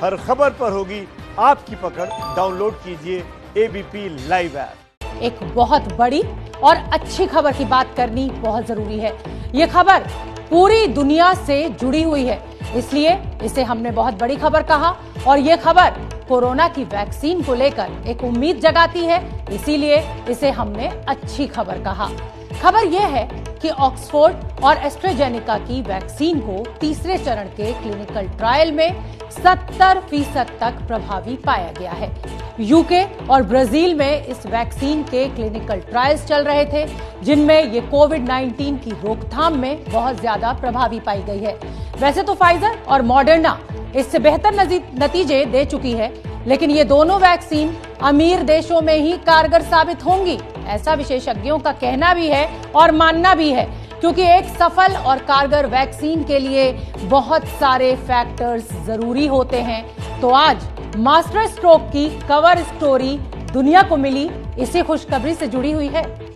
हर खबर पर होगी आपकी पकड़। डाउनलोड कीजिए एबीपी लाइव ऐप। एक बहुत बड़ी और अच्छी खबर की बात करनी बहुत जरूरी है। यह खबर पूरी दुनिया से जुड़ी हुई है, इसलिए इसे हमने बहुत बड़ी खबर कहा। और यह खबर कोरोना की वैक्सीन को लेकर एक उम्मीद जगाती है, इसीलिए इसे हमने अच्छी खबर कहा। खबर यह है कि ऑक्सफोर्ड और एस्ट्राजेनेका की वैक्सीन को तीसरे चरण के क्लिनिकल ट्रायल में 70% तक प्रभावी पाया गया है। यूके और ब्राजील में इस वैक्सीन के क्लिनिकल ट्रायल्स चल रहे थे, जिनमें ये कोविड-19 की रोकथाम में बहुत ज्यादा प्रभावी पाई गई है। वैसे तो फाइजर और मॉडर्ना इससे बेहतर नतीजे दे चुकी है, लेकिन ये दोनों वैक्सीन अमीर देशों में ही कारगर साबित होंगी, ऐसा विशेषज्ञों का कहना भी है और मानना भी है, क्योंकि एक सफल और कारगर वैक्सीन के लिए बहुत सारे फैक्टर्स जरूरी होते हैं। तो आज मास्टर स्ट्रोक की कवर स्टोरी दुनिया को मिली, इसी खुशखबरी से जुड़ी हुई है।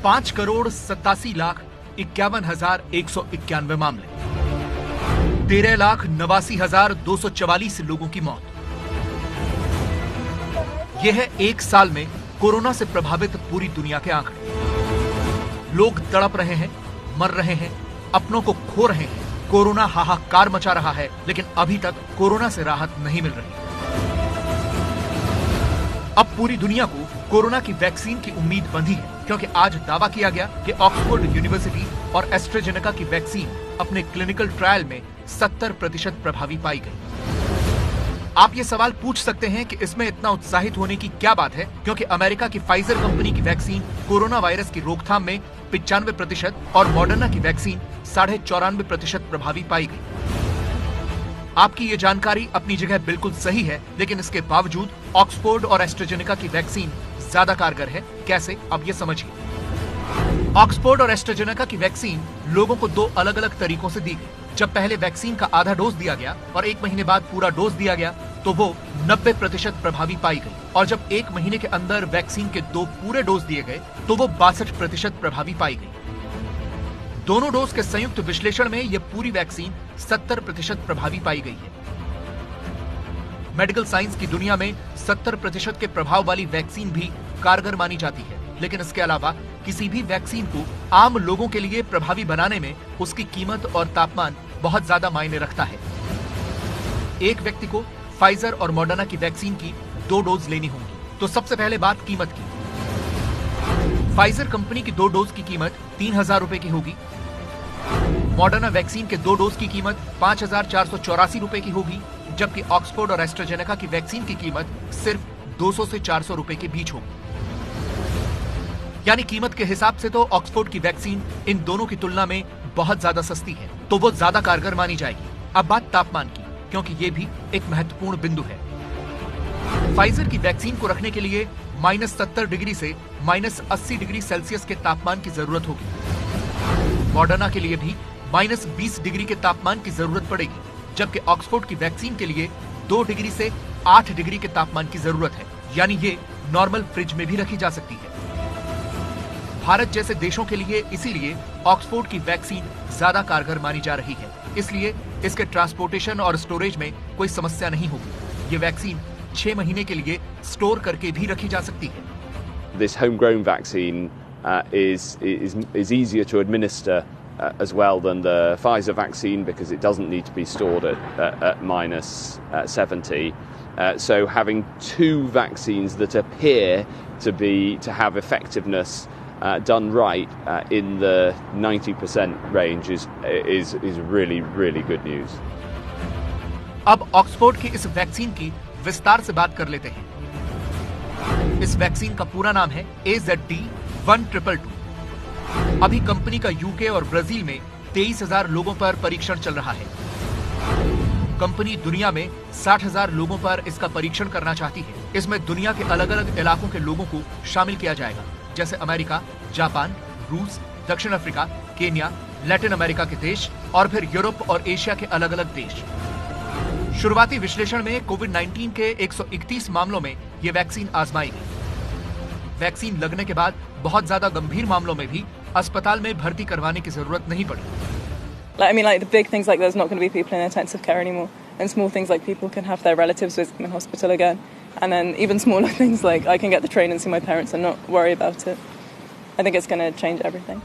पांच करोड़ 87,51,191 मामले, 13,89,244 लोगों की मौत। यह है एक साल में कोरोना से प्रभावित पूरी दुनिया के आंकड़े। लोग तड़प रहे हैं, मर रहे हैं, अपनों को खो रहे हैं। कोरोना हाहाकार मचा रहा है, लेकिन अभी तक कोरोना से राहत नहीं मिल रही। अब पूरी दुनिया को कोरोना की वैक्सीन की उम्मीद बंधी है, क्योंकि आज दावा किया गया कि ऑक्सफोर्ड यूनिवर्सिटी और एस्ट्राजेनेका की वैक्सीन अपने क्लिनिकल ट्रायल में 70% प्रभावी पाई गई। आप ये सवाल पूछ सकते हैं कि इसमें इतना उत्साहित होने की क्या बात है, क्योंकि अमेरिका की फाइजर कंपनी की वैक्सीन कोरोना वायरस की रोकथाम में 95% और मॉडर्ना की वैक्सीन 94.5% प्रभावी पाई गई। आपकी ये जानकारी अपनी जगह बिल्कुल सही है, लेकिन इसके बावजूद ऑक्सफोर्ड और एस्ट्राजेनेका की वैक्सीन ज्यादा कारगर है। कैसे, अब ये समझिए। ऑक्सफोर्ड और एस्ट्राजेनेका की वैक्सीन लोगों को दो अलग अलग तरीकों से दी गई। जब पहले वैक्सीन का आधा डोज दिया गया और एक महीने बाद पूरा डोज दिया गया, तो वो 90% प्रभावी पाई गई। और जब एक महीने के अंदर वैक्सीन के दो पूरे डोज दिए गए, तो वो 62% प्रभावी पाई गई। दोनों डोज के संयुक्त विश्लेषण में यह पूरी वैक्सीन 70% प्रभावी पाई गई है। मेडिकल साइंस की दुनिया में 70% के प्रभाव वाली वैक्सीन भी कारगर मानी जाती है, लेकिन इसके अलावा किसी भी वैक्सीन को आम लोगों के लिए प्रभावी बनाने में उसकी कीमत और तापमान बहुत ज्यादा मायने रखता है। एक व्यक्ति को फाइजर और मॉडर्ना की वैक्सीन की 2 डोज लेनी होंगी। तो सबसे पहले बात कीमत की। फाइजर कंपनी की 2 डोज की कीमत 3,000 रुपए की होगी। मॉडर्ना वैक्सीन के 2 डोज की कीमत 5,484 रुपए की होगी, जबकि ऑक्सफोर्ड और एस्ट्राजेनेका की वैक्सीन की कीमत सिर्फ 200 से 400 रुपए के बीच होगी। यानी कीमत के हिसाब से तो ऑक्सफोर्ड की वैक्सीन इन दोनों की तुलना में बहुत ज्यादा सस्ती है, तो वो ज्यादा कारगर मानी जाएगी। अब बात तापमान की, क्योंकि ये भी एक महत्वपूर्ण बिंदु है। फाइजर की वैक्सीन को रखने के लिए -70 डिग्री से -80 डिग्री सेल्सियस के तापमान की जरूरत होगी। मॉडर्ना के लिए भी -20 डिग्री के तापमान की जरूरत पड़ेगी, जबकि ऑक्सफोर्ड की वैक्सीन के लिए 2 डिग्री से 8 डिग्री के तापमान की जरूरत है। यानी ये नॉर्मल फ्रिज में भी रखी जा सकती है। भारत जैसे देशों के लिए इसीलिए ऑक्सफोर्ड की वैक्सीन ज्यादा कारगर मानी जा रही है, इसलिए इसके ट्रांसपोर्टेशन और स्टोरेज में कोई समस्या नहीं होगी। ये वैक्सीन 6 महीने के लिए स्टोर करके भी रखी जा सकती है। This homegrown vaccine is easier to administer as well than the Pfizer vaccine because it doesn't need to be stored at -70. So having 2 vaccines that appear to have effectiveness done right in the 90% range is really good news. अब Oxford की इस vaccine की विस्तार से बात कर लेते हैं। इस वैक्सीन का पूरा नाम है AZD1222। अभी कंपनी का यूके और ब्राजील में 23,000 लोगों पर परीक्षण चल रहा है। कंपनी दुनिया में 60,000 लोगों पर इसका परीक्षण करना चाहती है। इसमें दुनिया के अलग अलग इलाकों के लोगों को शामिल किया जाएगा, जैसे अमेरिका, जापान, रूस, दक्षिण अफ्रीका, केन्या, लैटिन अमेरिका के देश और फिर यूरोप और एशिया के अलग अलग देश। शुरुआती विश्लेषण में कोविड-19 के 131 मामलों में ये वैक्सीन आजमाई गई। वैक्सीन लगने के बाद बहुत ज्यादा गंभीर मामलों में भी अस्पताल में भर्ती करवाने की जरूरत नहीं पड़ी। Like the big things like there's not going to be people in intensive care anymore, and small things like people can have their relatives visit them in hospital again, and then even smaller things like I can get the train and see my parents and not worry about it. I think it's going to change everything.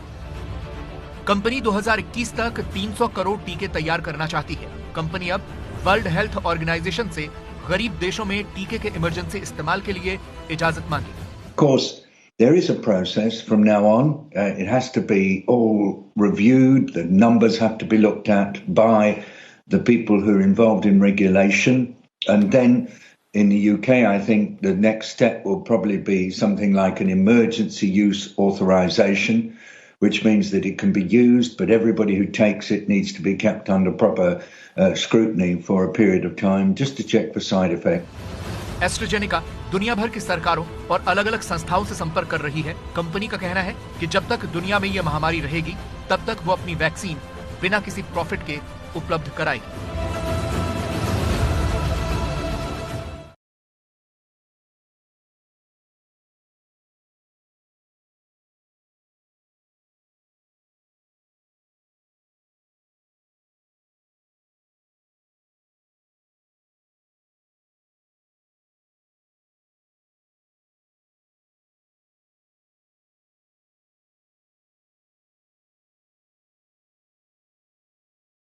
Company 2021 तक 300 करोड़ टीके तैयार करना चाहती है। Company अब world health organisation से गरीब देशों में टीके के इमरजेंसी इस्तेमाल के लिए इजाजत मांगी। Of course, there is a process from now on. It has to be all reviewed. The numbers have to be looked at by the people who are involved in regulation. And then in the UK, I think the next step will probably be something like an emergency use authorization, which means that it can be used, but everybody who takes it needs to be kept under proper scrutiny for a period of time just to check for side effects. AstraZeneca दुनिया भर की सरकारों और अलग अलग संस्थाओं से संपर्क कर रही है। कंपनी का कहना है कि जब तक दुनिया में यह महामारी रहेगी, तब तक वो अपनी वैक्सीन बिना किसी प्रॉफिट के उपलब्ध कराएगी।